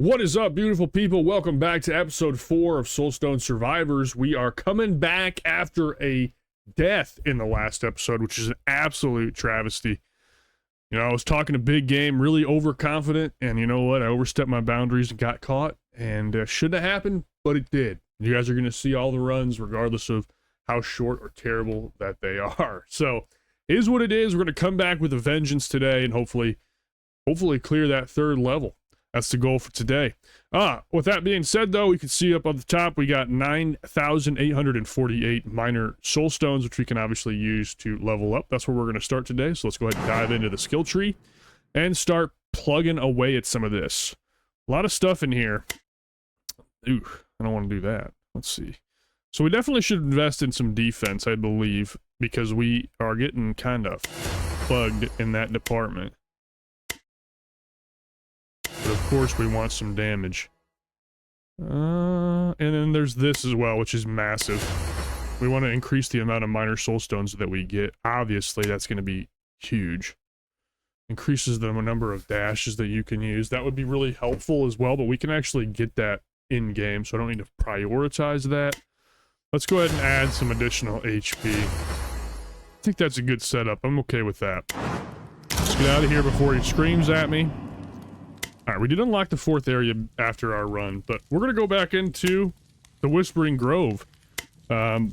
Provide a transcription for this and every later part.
What is up, beautiful people? Welcome back to episode 4 of Soulstone Survivors. We are coming back after a death in the last episode, which is an absolute travesty. You know, I was talking to big game, really overconfident, and you know what? I overstepped my boundaries and got caught, and shouldn't have happened, but it did. You guys are going to see all the runs, regardless of how short or terrible that they are. So, it is what it is. We're going to come back with a vengeance today, and hopefully clear that third level. That's the goal for today. With that being said, though, we can see up on the top, we got 9,848 minor soul stones, which we can obviously use to level up. That's where we're going to start today. So let's go ahead and dive into the skill tree and start plugging away at some of this. A lot of stuff in here. Ooh, I don't want to do that. Let's see. So we definitely should invest in some defense, I believe, because we are getting kind of bugged in that department. But of course we want some damage. And then there's this as well, which is massive. We want to increase the amount of minor soul stones that we get. Obviously, that's going to be huge. Increases the number of dashes that you can use. That would be really helpful as well, but we can actually get that in-game, so I don't need to prioritize that. Let's go ahead and add some additional HP. I think that's a good setup. I'm okay with that. Let's get out of here before he screams at me. Alright, we did unlock the 4th area after our run, but we're going to go back into the Whispering Grove,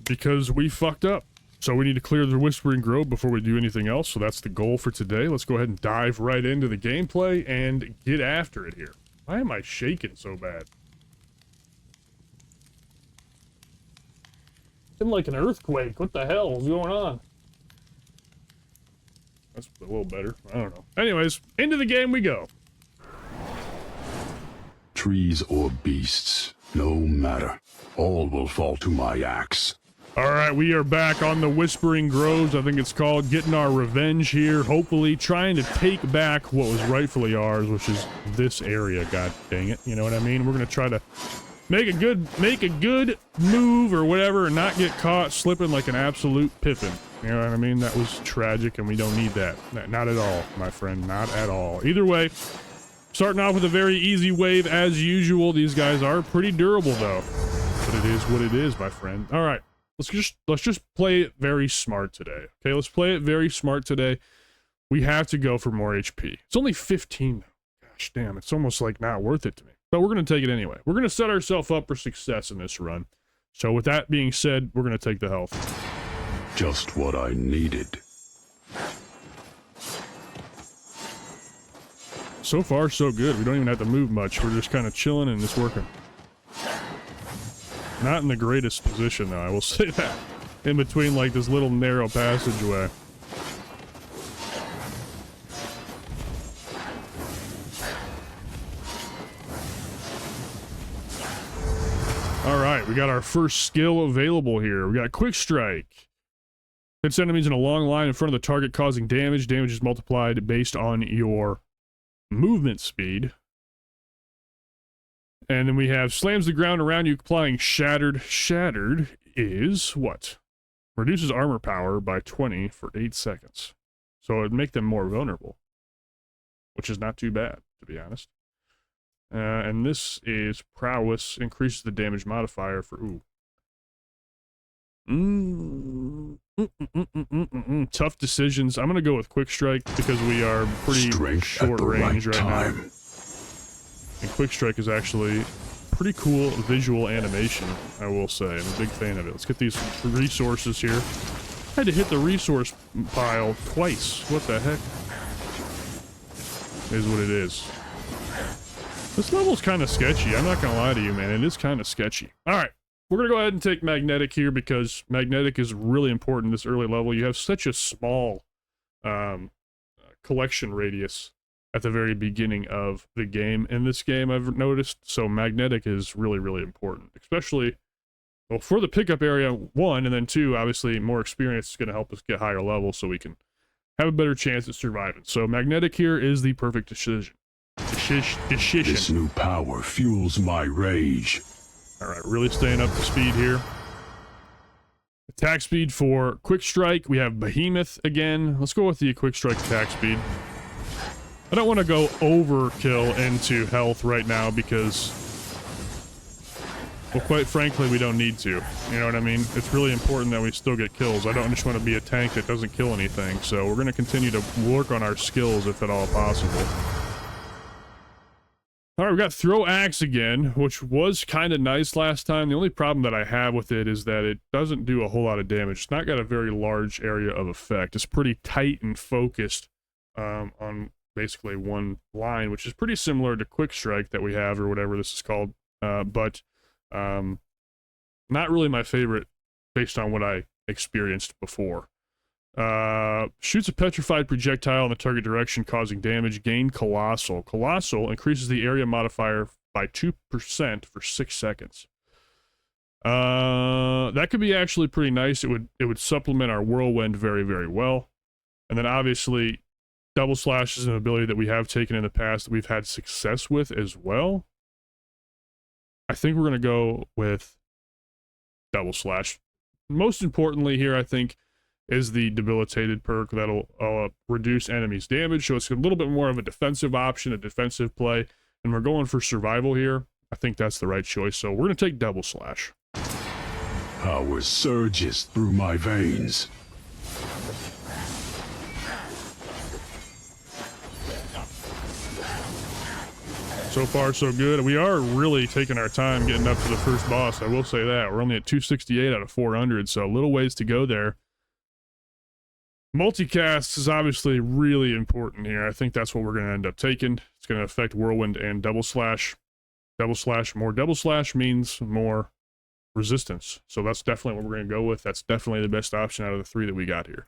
because we fucked up. So we need to clear the Whispering Grove before we do anything else, so that's the goal for today. Let's go ahead and dive right into the gameplay and get after it here. Why am I shaking so bad? It's like an earthquake. What the hell is going on? That's a little better. I don't know. Anyways, into the game we go. Trees or beasts, no matter. All will fall to my axe. Alright, we are back on the Whispering Groves, I think it's called, getting our revenge here, hopefully trying to take back what was rightfully ours, which is this area, god dang it, you know what I mean? We're gonna try to make a good move or whatever and not get caught slipping like an absolute pippin. You know what I mean? That was tragic and we don't need that. Not at all, my friend, not at all. Either way, starting off with a very easy wave as usual. These guys are pretty durable though. But it is what it is, my friend. Alright, let's just play it very smart today. Okay, let's play it very smart today. We have to go for more HP. It's only 15 though. Gosh damn, it's almost like not worth it to me. But we're going to take it anyway. We're going to set ourselves up for success in this run. So with that being said, we're going to take the health. Just what I needed. So far, so good. We don't even have to move much. We're just kind of chilling and it's working. Not in the greatest position, though, I will say that. In between, like, this little narrow passageway. Alright, we got our first skill available here. We got Quick Strike. Hits enemies in a long line in front of the target, causing damage. Damage is multiplied based on your movement speed. And then we have slams the ground around you, applying shattered. Shattered is what? Reduces armor power by 20 for 8 seconds. So it'd make them more vulnerable, which is not too bad, to be honest. And this is prowess, increases the damage modifier for tough decisions. I'm gonna go with Quick Strike because we are pretty short range right now. And Quick Strike is actually pretty cool visual animation, I will say. I'm a big fan of it. Let's get these resources here. I had to hit the resource pile twice. What the heck? It is what it is. This level's kind of sketchy. I'm not gonna lie to you, man. It is kind of sketchy. Alright. We're going to go ahead and take Magnetic here because Magnetic is really important this early level. You have such a small collection radius at the very beginning of the game. In this game, I've noticed, so Magnetic is really, really important. Especially, well, for the pickup area, 1, and then 2, obviously, more experience is going to help us get higher levels so we can have a better chance at surviving. So Magnetic here is the perfect decision. This new power fuels my rage. Alright, really staying up to speed here. Attack speed for Quick Strike. We have Behemoth again. Let's go with the Quick Strike attack speed. I don't want to go overkill into health right now because, well, quite frankly, we don't need to. You know what I mean? It's really important that we still get kills. I don't just want to be a tank that doesn't kill anything, so we're going to continue to work on our skills if at all possible. Alright, we got Throw Axe again, which was kind of nice last time. The only problem that I have with it is that it doesn't do a whole lot of damage. It's not got a very large area of effect. It's pretty tight and focused on basically one line, which is pretty similar to Quick Strike that we have, or whatever this is called. But not really my favorite based on what I experienced before. Shoots a petrified projectile in the target direction, causing damage. Gain Colossal. Colossal increases the area modifier by 2% for 6 seconds. That could be actually pretty nice. It would supplement our Whirlwind very, very well. And then obviously, Double Slash is an ability that we have taken in the past that we've had success with as well. I think we're going to go with Double Slash. Most importantly here, I think, is the debilitated perk that'll reduce enemies' damage, so it's a little bit more of a defensive option, a defensive play, and we're going for survival here. I think that's the right choice, so we're going to take Double Slash. Power surges through my veins. So far, so good. We are really taking our time getting up to the first boss, I will say that. We're only at 268 out of 400, so a little ways to go there. Multicast is obviously really important here. I think that's what we're going to end up taking. It's going to affect Whirlwind and Double Slash. Double Slash, more Double Slash means more resistance. So that's definitely what we're going to go with. That's definitely the best option out of the three that we got here.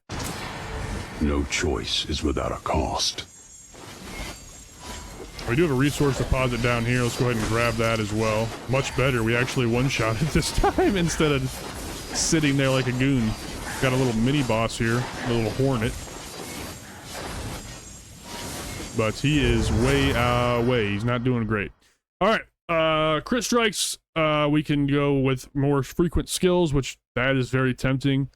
No choice is without a cost. We do have a resource deposit down here. Let's go ahead and grab that as well. Much better. We actually one-shot it this time instead of sitting there like a goon. Got a little mini boss here, a little hornet. But he is way away. He's not doing great. Alright, crit strikes. We can go with more frequent skills, which that is very tempting.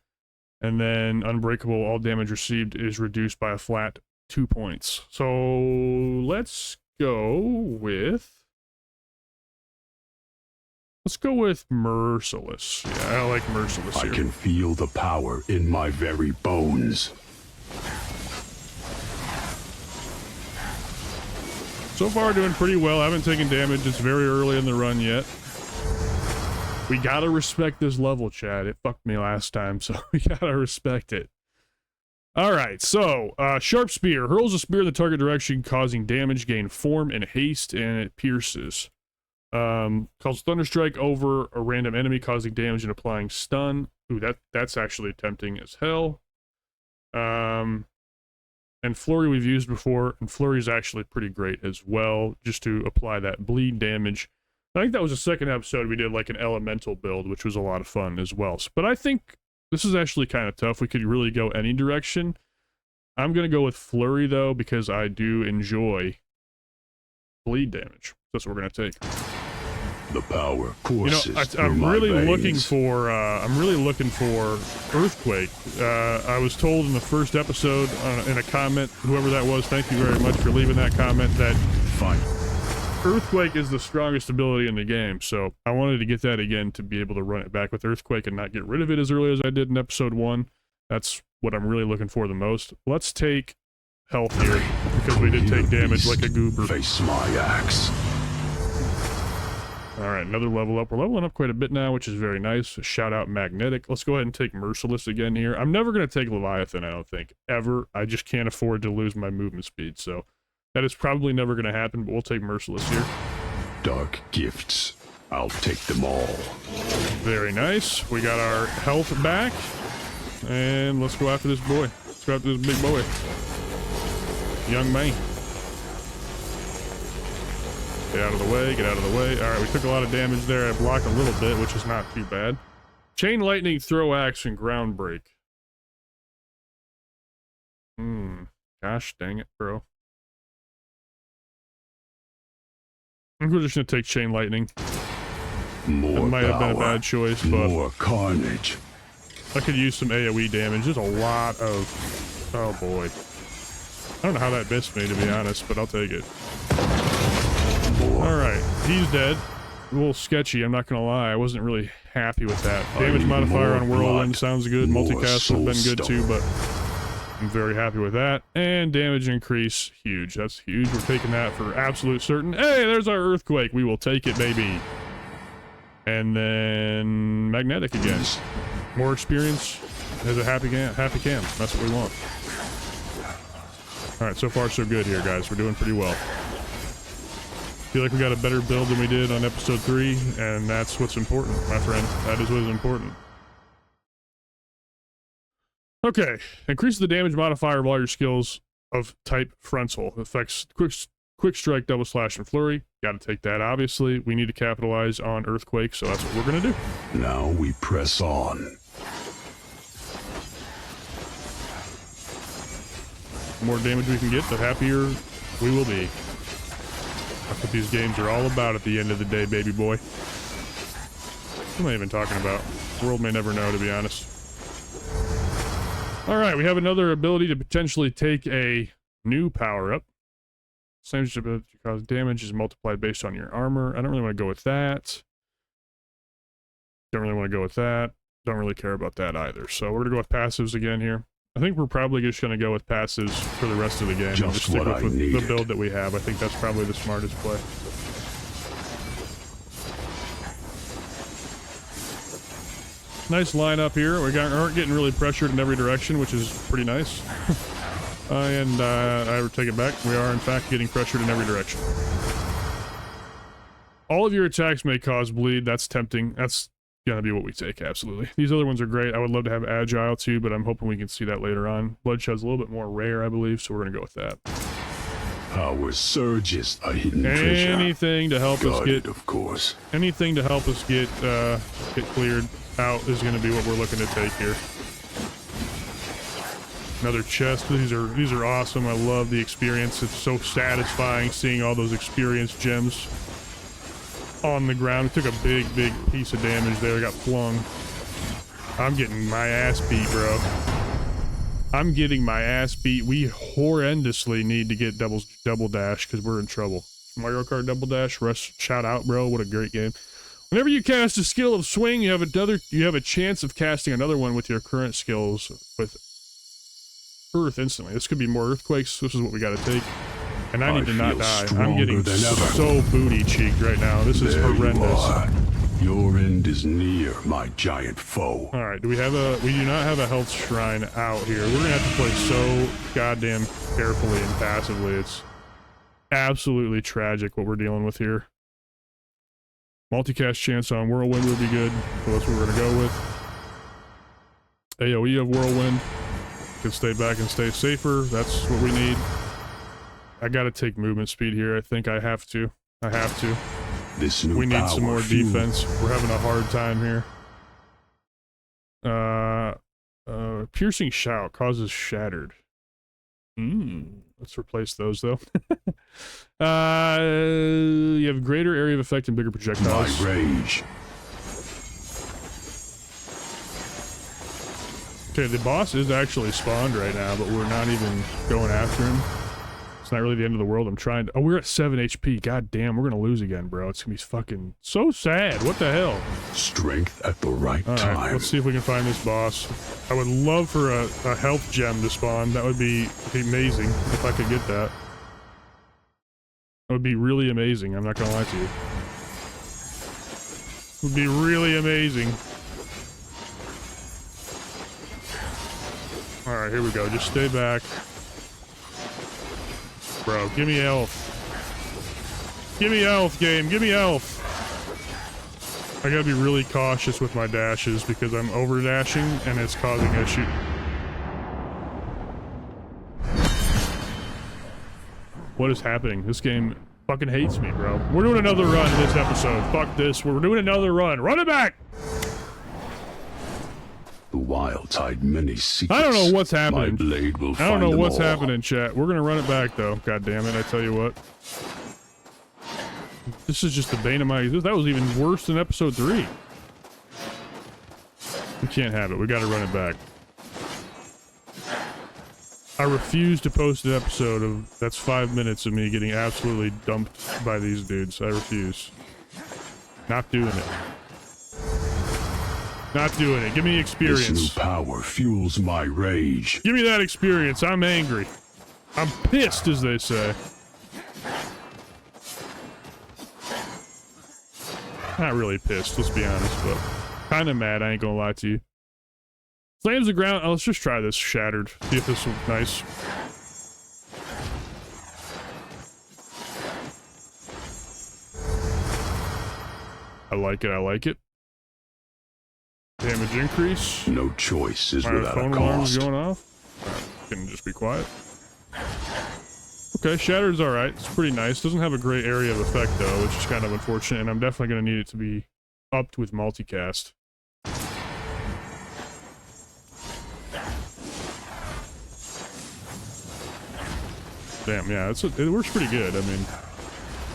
And then unbreakable, all damage received is reduced by a flat 2 points. So let's go with... Let's go with Merciless. Yeah, I like Merciless here. I can feel the power in my very bones. So far, doing pretty well. I haven't taken damage. It's very early in the run yet. We gotta respect this level, Chad. It fucked me last time, so we gotta respect it. Alright, so, Sharp Spear. Hurls a spear in the target direction, causing damage, gain form and haste, and it pierces. Calls Thunderstrike over a random enemy, causing damage and applying stun. Ooh, that's actually tempting as hell. And Flurry we've used before, and Flurry is actually pretty great as well, just to apply that bleed damage. I think that was the second episode we did like an elemental build, which was a lot of fun as well. But I think this is actually kind of tough. We could really go any direction. I'm going to go with Flurry, though, because I do enjoy bleed damage. That's what we're going to take. The power courses I'm really looking for Earthquake. I was told in the first episode in a comment, whoever that was, thank you very much for leaving that comment, that Earthquake is the strongest ability in the game. So I wanted to get that again to be able to run it back with Earthquake and not get rid of it as early as I did in episode 1. That's what I'm really looking for the most. Let's take health here because we did take damage like a goober. Face my axe. Alright, another level up. We're leveling up quite a bit now, which is very nice. Shout out Magnetic. Let's go ahead and take Merciless again here. I'm never going to take Leviathan, I don't think. Ever. I just can't afford to lose my movement speed, so that is probably never going to happen, but we'll take Merciless here. Dark gifts. I'll take them all. Very nice. We got our health back. And let's go after this boy. Let's go after this big boy. Young man. Get out of the way, get out of the way. Alright, we took a lot of damage there. I blocked a little bit, which is not too bad. Chain Lightning, Throw Axe, and Ground Break. Gosh dang it, bro. I think we're just gonna take Chain Lightning. More that might have been a power, bad choice, but more carnage. I could use some AoE damage. There's a lot of... Oh boy. I don't know how that missed me, to be honest, but I'll take it. Alright, he's dead. A little sketchy, I'm not gonna lie. I wasn't really happy with that. Damage modifier on Whirlwind sounds good. Multicast would have been good too, but I'm very happy with that. And damage increase, huge. That's huge. We're taking that for absolute certain. Hey, there's our Earthquake. We will take it, baby. And then magnetic again. More experience. Has a happy cam. That's what we want. All right, so far so good here, guys. We're doing pretty well. Feel like we got a better build than we did on episode 3, and that's what's important, my friend. That is what is important. Okay, increase the damage modifier of all your skills of type frontal. Affects quick strike, double slash, and flurry. Got to take that, obviously. We need to capitalize on Earthquake, so that's what we're going to do. Now we press on. The more damage we can get, the happier we will be. That's what these games are all about at the end of the day, baby boy. What am I even talking about? The world may never know, to be honest. Alright, we have another ability to potentially take a new power-up. Same ability to cause damage is multiplied based on your armor. I don't really want to go with that. Don't really want to go with that. Don't really care about that either. So we're going to go with passives again here. I think we're probably just going to go with passives for the rest of the game. Just stick what with I the build that we have. I think that's probably the smartest play. Nice lineup here. We aren't getting really pressured in every direction, which is pretty nice. I would take it back. We are, in fact, getting pressured in every direction. All of your attacks may cause bleed. That's tempting. That's gonna be what we take, absolutely. These other ones are great. I would love to have Agile too, but I'm hoping we can see that later on. Bloodshed's a little bit more rare, I believe, so we're gonna go with that. Our surge is a hidden treasure. Anything to help us get, of course. Anything to help us get cleared out is gonna be what we're looking to take here. Another chest. These are awesome. I love the experience. It's so satisfying seeing all those experience gems on the ground. It took a big piece of damage there. Got flung. I'm getting my ass beat, bro. I'm getting my ass beat. We horrendously need to get double dash because we're in trouble. Mario Kart Double Dash, Rush, shout out, bro. What a great game. Whenever you cast a skill of swing, you have a chance of casting another one with your current skills with Earth instantly. This could be more earthquakes. This is what we got to take. And I need to not die. I'm getting so booty cheeked right now. This is horrendous. Your end is near, my giant foe. All right, we do not have a health shrine out here. We're gonna have to play so goddamn carefully and passively. It's absolutely tragic what we're dealing with here. Multicast chance on Whirlwind would be good, so that's what we're gonna go with. AoE of Whirlwind. Can stay back and stay safer. That's what we need. I gotta take movement speed here. I think I have to. We need some more defense. We're having a hard time here. Piercing shout causes shattered. Let's replace those though. You have greater area of effect and bigger projectiles. My rage. Okay, the boss is actually spawned right now, but we're not even going after him. It's not really the end of the world. I'm trying to... Oh, we're at 7 HP. God damn, we're gonna lose again, bro. It's gonna be fucking so sad. What the hell? Strength at the right All time. right, let's see if we can find this boss. I would love for a health gem to spawn. That would be amazing if I could get that. That would be really amazing. I'm not gonna lie to you. It would be really amazing. Alright, here we go. Just stay back. Bro, give me health. Give me health, game. Give me health. I gotta be really cautious with my dashes because I'm over dashing and it's causing issue. What is happening? This game fucking hates me, bro. We're doing another run this episode. Fuck this. We're doing another run. Run it back! The wilds hide many secrets. I don't know what's happening. My blade will I don't know find what's them all. happening, chat. We're gonna run it back though. God damn it! I tell you what. This is just the bane of my existence. That was even worse than episode 3. We can't have it. We gotta run it back. I refuse to post an episode of that's 5 minutes of me getting absolutely dumped by these dudes. I refuse. Not doing it. Not doing it. Give me experience. This new power fuels my rage. Give me that experience. I'm angry. I'm pissed, as they say. Not really pissed, let's be honest, but kind of mad, I ain't gonna lie to you. Slams the ground. Oh, let's just try this shattered. See if this looks nice. I like it, I like it. Damage increase. No choice is My without phone a alarm's cost. going off. Can just be quiet. Okay, shattered's alright. It's pretty nice. Doesn't have a great area of effect though, which is kind of unfortunate, and I'm definitely going to need it to be upped with multicast. Damn, yeah, it works pretty good. I mean,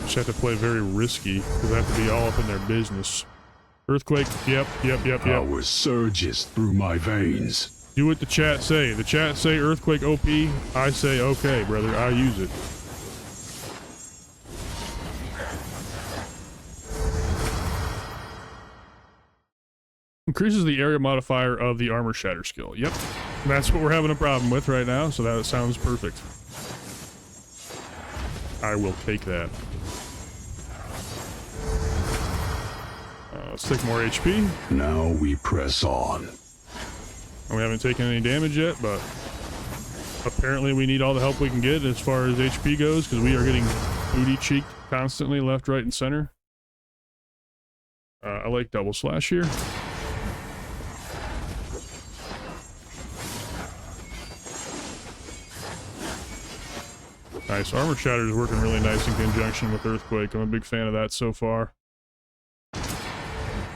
just have to play very risky, because I have to be all up in their business. Earthquake, yep. Power surges through my veins. Do what the chat say. The chat say Earthquake OP, I say okay, brother, I use it. Increases the area modifier of the armor shatter skill. Yep, that's what we're having a problem with right now, so that sounds perfect. I will take that. Let's take more HP. Now we press on. We haven't taken any damage yet, but apparently we need all the help we can get as far as HP goes, because we are getting booty cheeked constantly, left, right, and center. I like double slash here. Nice. Armor Shatter is working really nice in conjunction with Earthquake. I'm a big fan of that so far.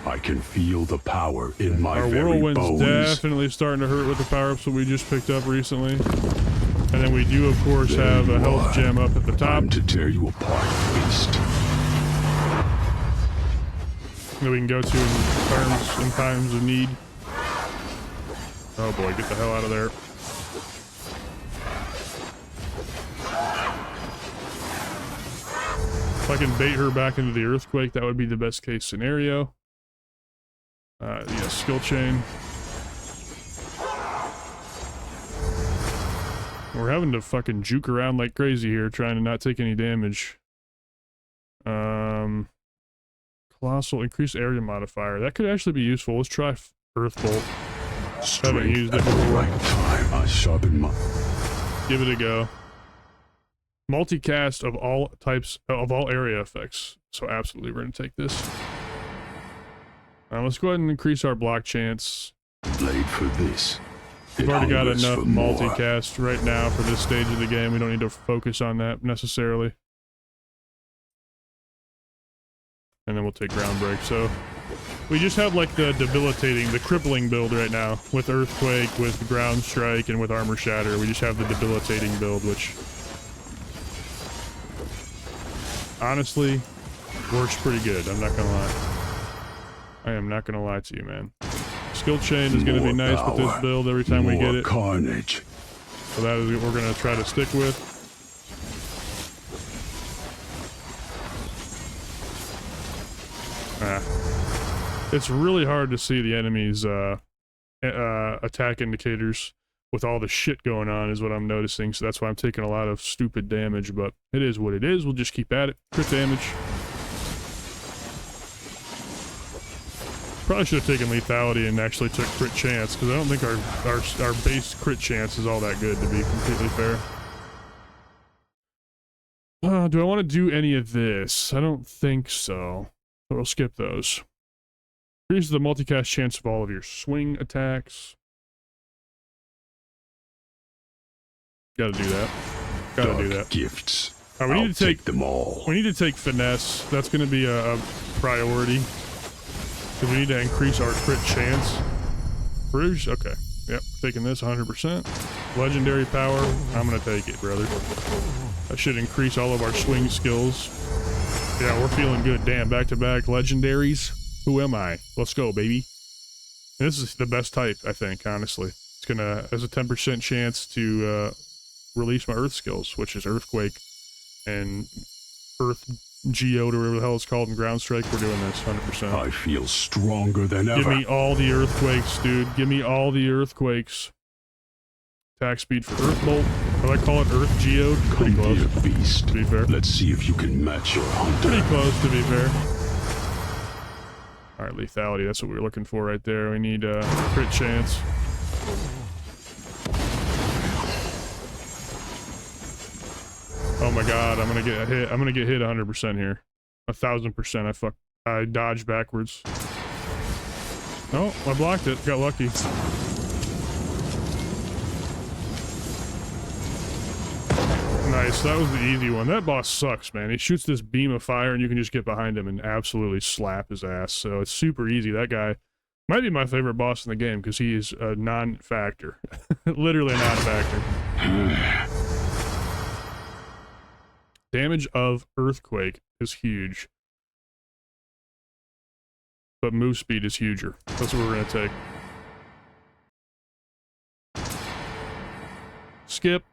I can feel the power in my Our very Whirlwind's bones. definitely starting to hurt with the power-ups that we just picked up recently. And then we do, of course, have a health gem up at the top. Time to tear you apart, beast. That we can go to in times of need. Oh boy, get the hell out of there. If I can bait her back into the Earthquake, that would be the best case scenario. Yeah, skill chain. We're having to fucking juke around like crazy here, trying to not take any damage. Colossal increased area modifier. That could actually be useful. Let's try Earth Bolt. Haven't used it At the before. right time, I sharpen my... Give it a go. Multicast of all types, of all area effects. So absolutely, we're gonna take this. Let's go ahead and increase our block chance. Blade for this. We've It already got hungers enough for more. multicast right now for this stage of the game. We don't need to focus on that necessarily. And then we'll take Ground Break. So we just have like the debilitating, the crippling build right now with Earthquake, with Ground Strike, and with Armor Shatter. We just have the debilitating build, which honestly works pretty good. I'm not gonna lie. I am not gonna lie to you, man. Skill chain is gonna be More nice with this power, build every time we get more it. carnage. So that is what we're gonna try to stick with. It's really hard to see the enemy's attack indicators with all the shit going on is what I'm noticing. So that's why I'm taking a lot of stupid damage, but it is what it is. We'll just keep at it. Crit damage. Probably should have taken lethality and actually took crit chance, because I don't think our base crit chance is all that good, to be completely fair. Do I want to do any of this? I don't think so. But we'll skip those. Increases the multicast chance of all of your swing attacks. Gotta do that. Gotta do that. Gifts. All right, we need to take them all. We need to take finesse. That's going to be a priority. Because we need to increase our crit chance. Rouge? Okay. Yep, taking this 100%. Legendary power. I'm going to take it, brother. That should increase all of our swing skills. Yeah, we're feeling good. Damn, back-to-back legendaries. Who am I? Let's go, baby. And this is the best type, I think, honestly. It's going to, has a 10% chance to release my earth skills, which is earthquake and earth geode or whatever the hell it's called in ground strike. We're doing this 100%. I feel stronger than ever. Give me all the earthquakes, dude. Give me all the earthquakes. Attack speed for earth bolt. What do I call it? Earth geode? Pretty Come close, here, beast. to be fair. Let's see if you can match your hunter. Pretty close, to be fair. Alright, lethality. That's what we were looking for right there. We need crit chance. Oh my god, I'm gonna get hit. I'm gonna get hit 100% here. 1000%. I dodged backwards. Oh, I blocked it. Got lucky. Nice, that was the easy one. That boss sucks, man. He shoots this beam of fire and you can just get behind him and absolutely slap his ass. So it's super easy. That guy might be my favorite boss in the game because he is a non-factor. Literally a non-factor. Damage of earthquake is huge. But move speed is huger. That's what we're going to take. Skip.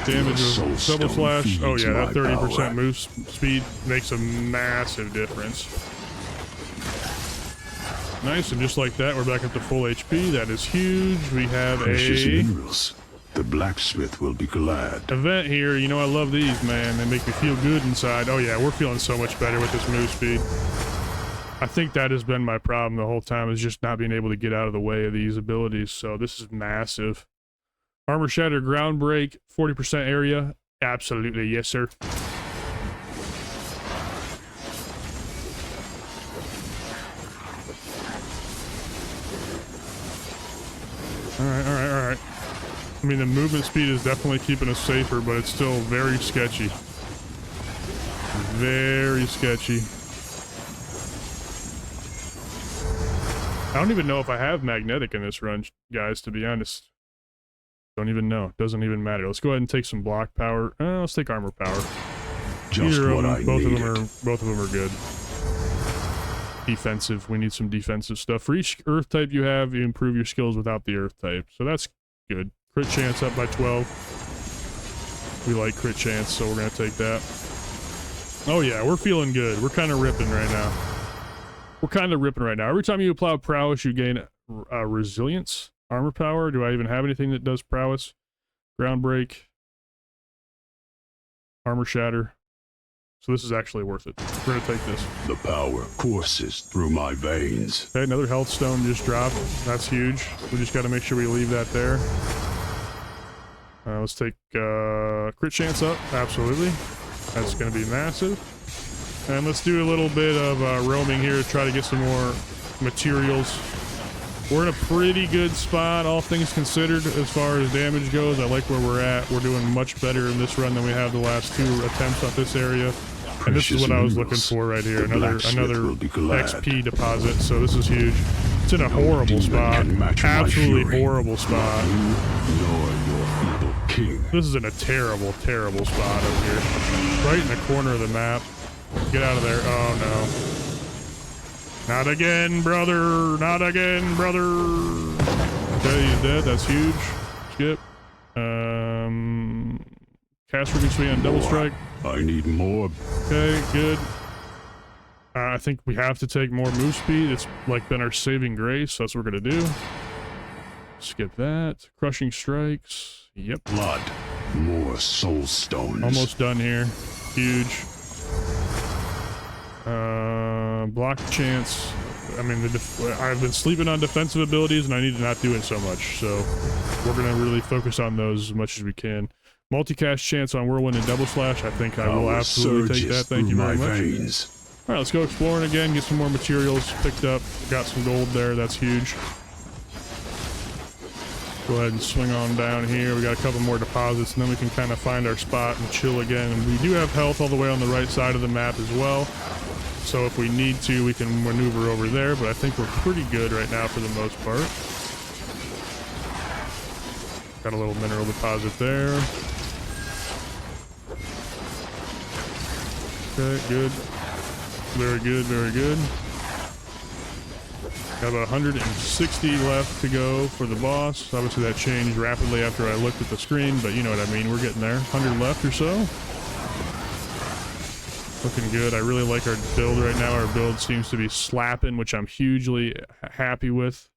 Damage of double slash. Oh yeah, that 30% move speed makes a massive difference. Nice, and just like that, we're back up to full HP. That is huge. We have Precious a minerals. The blacksmith will be glad. Event here. You know I love these, man. They make me feel good inside. Oh yeah, we're feeling so much better with this move speed. I think that has been my problem the whole time, is just not being able to get out of the way of these abilities. So this is massive. Armor Shatter, Ground Break, 40% area. Absolutely, yes, sir. Alright. I mean, the movement speed is definitely keeping us safer, but it's still very sketchy. Very sketchy. I don't even know if I have magnetic in this run, guys, to be honest. Don't even know. Doesn't even matter. Let's go ahead and take some block power. Let's take armor power. Just Either what of I them, both needed. of them are good. Defensive. We need some defensive stuff. For each earth type you have, you improve your skills without the earth type. So that's good. Crit chance up by 12. We like crit chance, so we're gonna take that. Oh yeah, we're feeling good. We're kind of ripping right now. Every time you apply prowess, you gain resilience. Armor power. Do I even have anything that does prowess? Ground break. Armor shatter. So this is actually worth it. We're gonna take this. The power courses through my veins. Okay, another health stone just dropped. That's huge. We just gotta make sure we leave that there. Let's take crit chance up. Absolutely. That's gonna be massive. And let's do a little bit of roaming here to try to get some more materials. We're in a pretty good spot, all things considered, as far as damage goes. I like where we're at. We're doing much better in this run than we have the last 2 attempts on this area. And this is what I was looking for right here. Another XP deposit, so this is huge. It's in a horrible spot. Absolutely horrible spot. This is in a terrible, terrible spot up here. Right in the corner of the map. Get out of there. Oh no. Not again, brother. Not again, brother. Okay, he's dead. That's huge. Skip. Cast Ripping Swing on double strike. I need more. Okay, good. I think we have to take more move speed. It's like been our saving grace, so that's what we're gonna do. Skip that. Crushing strikes. Yep. Blood. More Soulstones. Almost done here. Huge. Block chance. I mean, I've been sleeping on defensive abilities, and I need to not do it so much. So we're gonna really focus on those as much as we can. Multicast chance on Whirlwind and Double Slash. I think I will absolutely take that. Thank you very much. All right, let's go exploring again. Get some more materials picked up. Got some gold there. That's huge. Go ahead and swing on down here. We got a couple more deposits, and then we can kind of find our spot and chill again. And we do have health all the way on the right side of the map as well. So if we need to, we can maneuver over there, but I think we're pretty good right now for the most part. Got a little mineral deposit there. Okay, good. Very good, very good. Got about 160 left to go for the boss. Obviously that changed rapidly after I looked at the screen, but you know what I mean. We're getting there. 100 left or so. Looking good. I really like our build right now. Our build seems to be slapping, which I'm hugely happy with.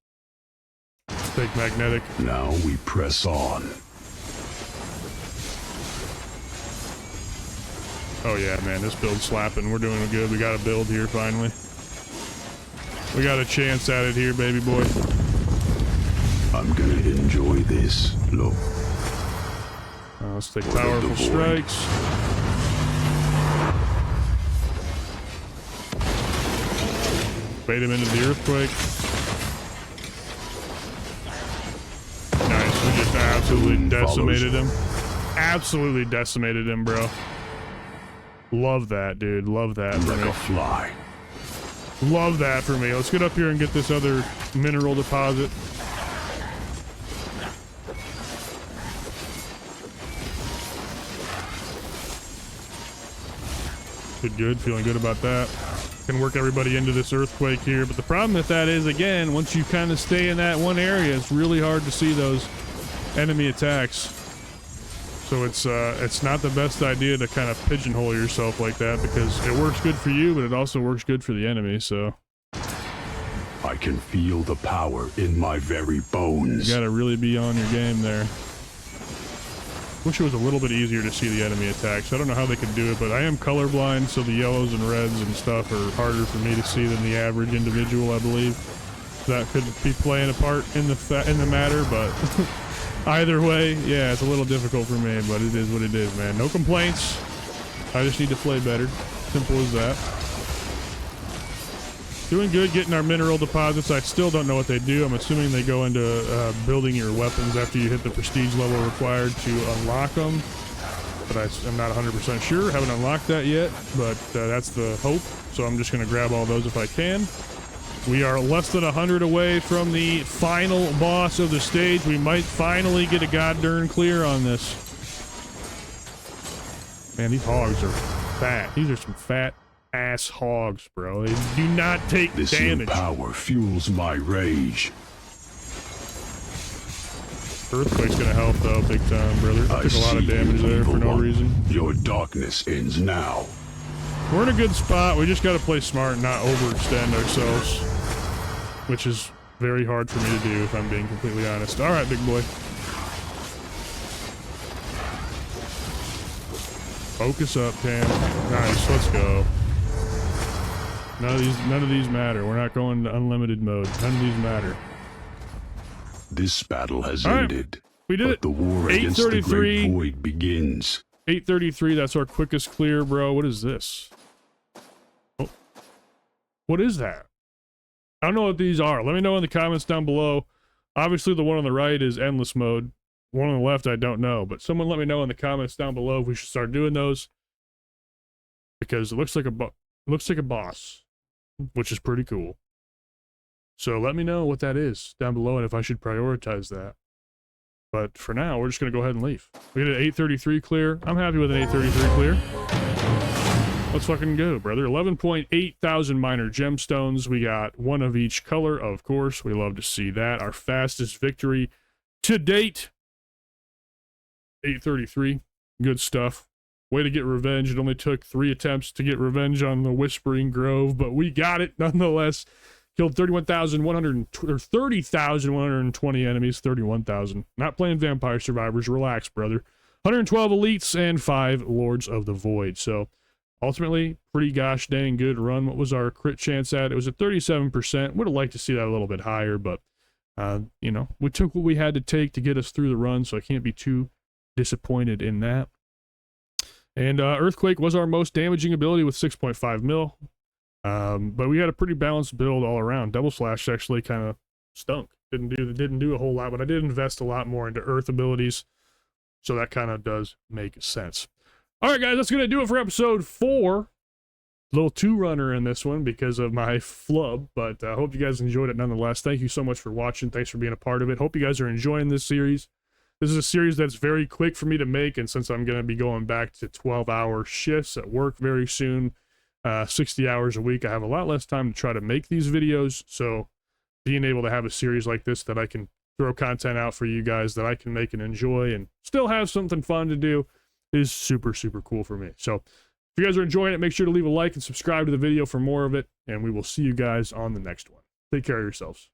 Take magnetic. Now we press on. Oh yeah, man, this build's slapping. We're doing good. We got a build here finally. We got a chance at it here, baby boy. I'm gonna enjoy this. Look. Let's take powerful strikes. Bait him into the earthquake. Nice, we just absolutely decimated him. Absolutely decimated him, bro. Love that, dude. Love that for like me. A fly. Love that for me. Let's get up here and get this other mineral deposit. Good. Feeling good about that. Can work everybody into this earthquake here, but the problem with that is, again, once you kind of stay in that one area, it's really hard to see those enemy attacks. So it's not the best idea to kind of pigeonhole yourself like that, because it works good for you, but it also works good for the enemy, so. I can feel the power in my very bones. You gotta really be on your game there. Wish it was a little bit easier to see the enemy attacks. I don't know how they could do it, but I am colorblind, so the yellows and reds and stuff are harder for me to see than the average individual, I believe. That could be playing a part in the matter, but either way, yeah, it's a little difficult for me, but it is what it is, man. No complaints. I just need to play better. Simple as that. Doing good getting our mineral deposits. I still don't know what they do. I'm assuming they go into building your weapons after you hit the prestige level required to unlock them. But I'm not 100% sure. Haven't unlocked that yet, but that's the hope. So I'm just going to grab all those if I can. We are less than 100 away from the final boss of the stage. We might finally get a god darn clear on this. Man, these hogs are fat. These are some fat ass hogs, bro. They do not take this damage. Power fuels my rage. Earthquake's gonna help though, big time, brother. I took a lot of damage there for no reason. Your darkness ends now. We're in a good spot. We just gotta play smart and not overextend ourselves, which is very hard for me to do if I'm being completely honest. All right, big boy. Focus up, Tam. Nice, let's go. None of these matter. We're not going to unlimited mode. None of these matter. This battle has All right. ended. We did it. The war against the Great Void begins. 833, that's our quickest clear, bro. What is this? Oh. What is that? I don't know what these are. Let me know in the comments down below. Obviously, the one on the right is endless mode. One on the left, I don't know. But someone let me know in the comments down below if we should start doing those. Because it looks like a boss, which is pretty cool. So let me know what that is down below and if I should prioritize that. But for now, we're just going to go ahead and leave. We get an 833 clear. I'm happy with an 833 clear. Let's fucking go, brother. 11.8 thousand minor gemstones. We got one of each color, of course. We love to see that. Our fastest victory to date. 833. Good stuff. Way to get revenge. It only took 3 attempts to get revenge on the Whispering Grove, but we got it nonetheless. Killed 30,120 enemies. 31,000. Not playing Vampire Survivors. Relax, brother. 112 elites and 5 Lords of the Void. So ultimately, pretty gosh dang good run. What was our crit chance at? It was at 37%. Would have liked to see that a little bit higher, but you know, we took what we had to take to get us through the run, so I can't be too disappointed in that. And Earthquake was our most damaging ability with 6.5 mil. But we had a pretty balanced build all around. Double Slash actually kind of stunk. Didn't do a whole lot, but I did invest a lot more into Earth abilities. So that kind of does make sense. All right, guys, that's going to do it for episode 4. Little 2-runner in this one because of my flub, but I hope you guys enjoyed it nonetheless. Thank you so much for watching. Thanks for being a part of it. Hope you guys are enjoying this series. This is a series that's very quick for me to make, and since I'm going to be going back to 12-hour shifts at work very soon, 60 hours a week, I have a lot less time to try to make these videos, so being able to have a series like this that I can throw content out for you guys that I can make and enjoy and still have something fun to do is super, super cool for me. So if you guys are enjoying it, make sure to leave a like and subscribe to the video for more of it, and we will see you guys on the next one. Take care of yourselves.